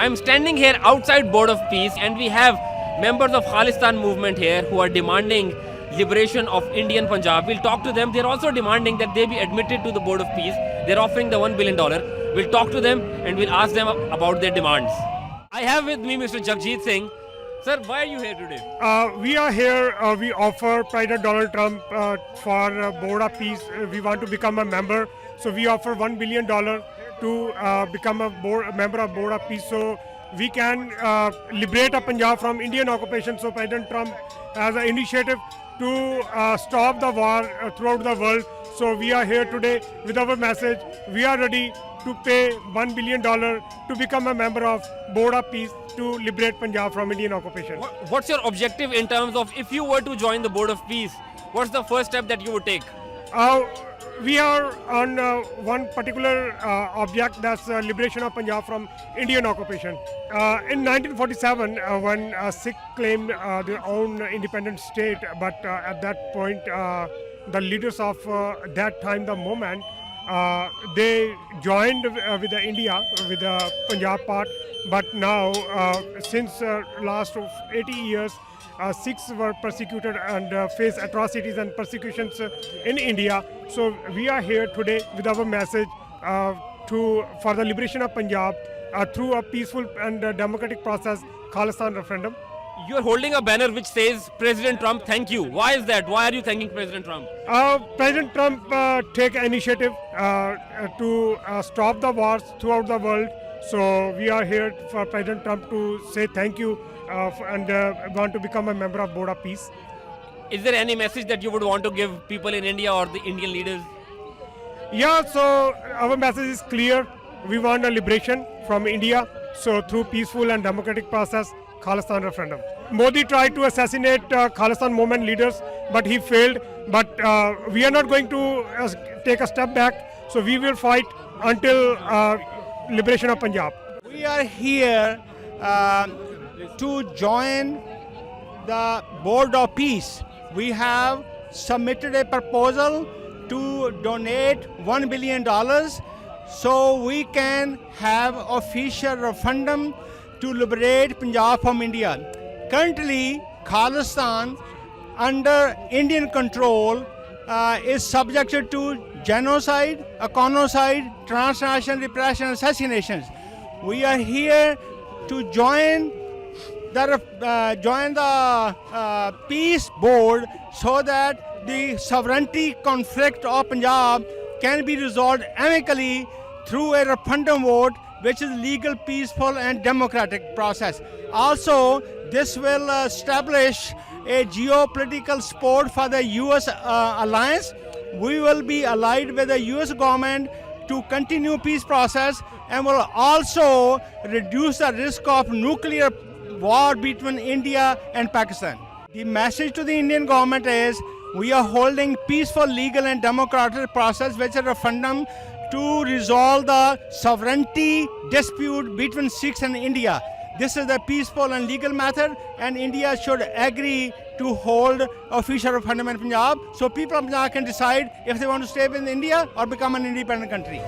I'm standing here outside Board of Peace, and we have members of Khalistan movement here who are demanding liberation of Indian Punjab. We'll talk to them. They're also demanding that they be admitted to the Board of Peace. They're offering the $1 billion. We'll talk to them and we'll ask them about their demands. I have with me Mr. Jagjit Singh. Sir, why are you here today? We are here, we offer President Donald Trump for Board of Peace. We want to become a member. So we offer $1 billion to become a member of Board of Peace. So we can liberate Punjab from Indian occupation. So President Trump has an initiative to stop the war throughout the world. So we are here today with our message. We are ready to pay $1 billion to become a member of Board of Peace to liberate Punjab from Indian occupation. What's your objective in terms of if you were to join the Board of Peace, what's the first step that you would take? We are on one particular object, that's liberation of Punjab from Indian occupation. In 1947, when Sikh claimed their own independent state, but at that point, the leaders of that time, the movement, they joined with India, with the Punjab part. But now, since last 80 years, Sikhs were persecuted and face atrocities and persecutions in India. So we are here today with our message for the liberation of Punjab through a peaceful and democratic process, Khalistan referendum. You're holding a banner which says, President Trump, thank you. Why is that? Why are you thanking President Trump? President Trump take initiative to stop the wars throughout the world. So we are here for President Trump to say thank you and want to become a member of Board of Peace. Is there any message that you would want to give people in India or the Indian leaders? Yeah, so our message is clear. We want a liberation from India. So through peaceful and democratic process, Khalistan referendum. Modi tried to assassinate Khalistan movement leaders, but he failed. But we are not going to take a step back. So we will fight until liberation of Punjab. We are here to join the Board of Peace. We have submitted a proposal to donate $1 billion so we can have official referendum to liberate Punjab from India. Currently, Khalistan, under Indian control, is subjected to genocide, econocide, transnational repression, assassinations. We are here to join the peace board so that the sovereignty conflict of Punjab can be resolved amicably through a referendum vote, which is legal, peaceful and democratic process. Also, this will establish a geopolitical support for the US alliance. We will be allied with the US government to continue peace process and will also reduce the risk of nuclear war between India and Pakistan. The message to the Indian government is we are holding peaceful, legal and democratic process, which is a referendum to resolve the sovereignty dispute between Sikhs and India. This is the peaceful and legal method, and India should agree to hold official referendum in Punjab so people of Punjab can decide if they want to stay in India or become an independent country.